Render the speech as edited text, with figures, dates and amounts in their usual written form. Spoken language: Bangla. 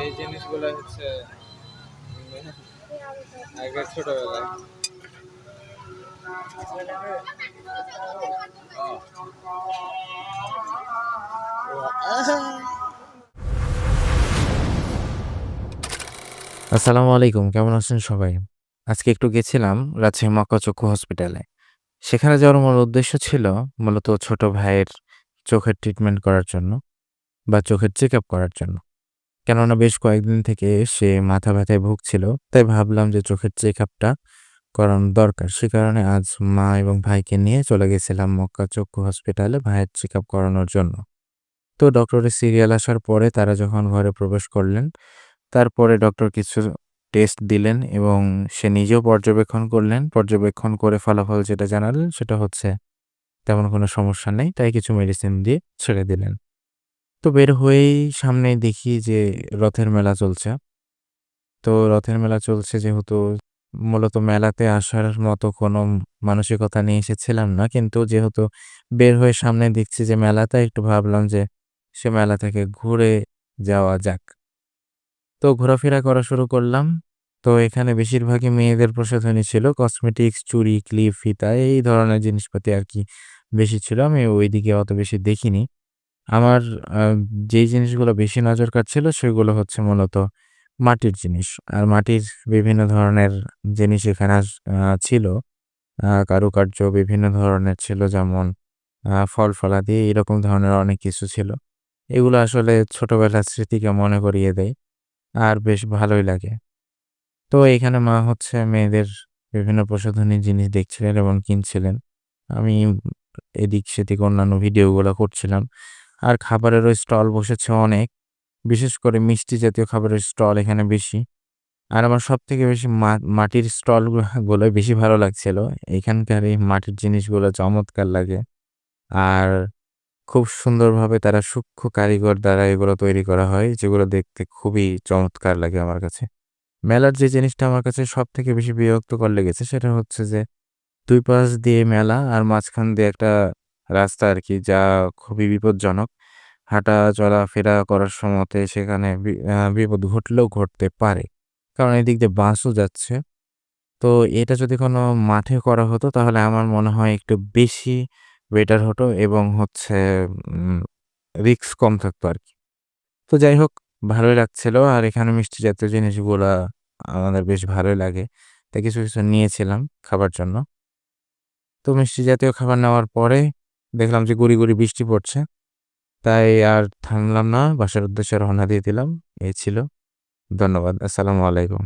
এই জিনিসগুলো হচ্ছে আগের ছোটবেলায়। আসসালামু আলাইকুম। কেমন আছেন সবাই? আজকে একটু গেছিলাম রাজশাহী মক্কা চক্ষু হসপিটালে। সেখানে যাওয়ার মূল উদ্দেশ্য ছিল মূলত ছোট ভাইয়ের চোখের ট্রিটমেন্ট করার জন্য বা চোখের চেকআপ করার জন্য। কেননা বেশ কয়েকদিন থেকে সে মাথা ব্যথায় ভুগছিল। তাই ভাবলাম যে চোখের চেকআপটা করানো দরকার। সে কারণে আজ মা এবং ভাইকে নিয়ে চলে গেছিলাম মক্কা চক্ষু হসপিটালে ভাইয়ের চেকআপ করানোর জন্য। তো ডক্টরের সিরিয়াল আসার পরে তারা যখন ঘরে প্রবেশ করলেন তারপরে ডক্টর কিছু টেস্ট দিলেন এবং সে নিজেও পর্যবেক্ষণ করলেন। পর্যবেক্ষণ করে ফলাফল যেটা জানালেন সেটা হচ্ছে তেমন কোনো সমস্যা নেই। তাই কিছু মেডিসিন দিয়ে ছেড়ে দিলেন। তো বের হয়েই সামনে দেখি যে রথের মেলা চলছে। তো রথের মেলা চলছে যেহেতু মূলত মেলাতে আসার মতো কোনো মানসিকতা নিয়ে এসেছিলাম না। কিন্তু যেহেতু বের হয়ে সামনে দেখছি যে মেলাতে একটু ভাবলাম যে সে মেলা থেকে ঘুরে যাওয়া যাক। তো ঘোরাফেরা করা শুরু করলাম। তো এখানে বেশিরভাগই মেয়েদের প্রসাধনী ছিল। কসমেটিক্স, চুড়ি, ক্লিপ, ফিতা এই ধরনের জিনিসপাতি আরকি বেশি ছিল। আমি ওইদিকে অত বেশি দেখিনি। আমার আ যেই জিনিসগুলো বেশি নজর কাড়ছিল সেগুলো হচ্ছে মূলত মাটির জিনিস। আর মাটির বিভিন্ন ধরনের জিনিস এখানে ছিল। কারুকার্য বিভিন্ন ধরনের ছিল যেমন ফল-ফলাদি এরকম ধরনের অনেক কিছু ছিল। এগুলো আসলে ছোটবেলার স্মৃতিকে মনে করিয়ে দেয়। আর বেশ ভালোই লাগে। তো এখানে মা হচ্ছে মেয়েদের বিভিন্ন প্রসাধনীর জিনিস দেখছিলেন এবং কিনছিলেন। আমি এদিক সেদিক অন্যান্য ভিডিওগুলো করছিলাম। আর খাবারেরও স্টল বসেছে অনেক। বিশেষ করে মিষ্টি জাতীয় খাবারের স্টল এখানে বেশি। আর আমার সবথেকে বেশি মাটির গুলোই বেশি ভালো লাগছিল। এখানকার এই মাটির জিনিসগুলো চমৎকার লাগে। আর খুব সুন্দরভাবে তারা সূক্ষ্ম কারিগর দ্বারা এগুলো তৈরি করা হয়, যেগুলো দেখতে খুবই চমৎকার লাগে আমার কাছে। মেলার যে জিনিসটা আমার কাছে সবথেকে বেশি বিরক্তকর লেগেছে সেটা হচ্ছে যে ২ পাশ দিয়ে মেলা আর মাঝখান দিয়ে একটা রাস্তা আরকি যা খুবই বিপজ্জনক। হাঁটা চলাফেরা করার সময়তে সেখানে বিপদ ঘটলেও ঘটতে পারে। কারণ এদিক দিয়ে বাসও যাচ্ছে। তো এটা যদি কোনো মাঠে করা হতো তাহলে আমার মনে হয় একটু বেশি বেটার হতো এবং হচ্ছে উম রিস্ক কম থাকতো আরকি। তো যাই হোক ভালোই লাগছিল। আর এখানে মিষ্টি জাতীয় জিনিসগুলা আমাদের বেশ ভালোই লাগে। তাই কিছু নিয়েছিলাম খাবার জন্য। তো মিষ্টি জাতীয় খাবার নেওয়ার পরে দেখলাম যে গুঁড়ি, গুঁড়ি বৃষ্টি পড়ছে। তাই আর থামলাম না। বাসার উদ্দেশ্যে রওনা দিয়ে দিলাম। এই ছিল। ধন্যবাদ। আসসালামু আলাইকুম।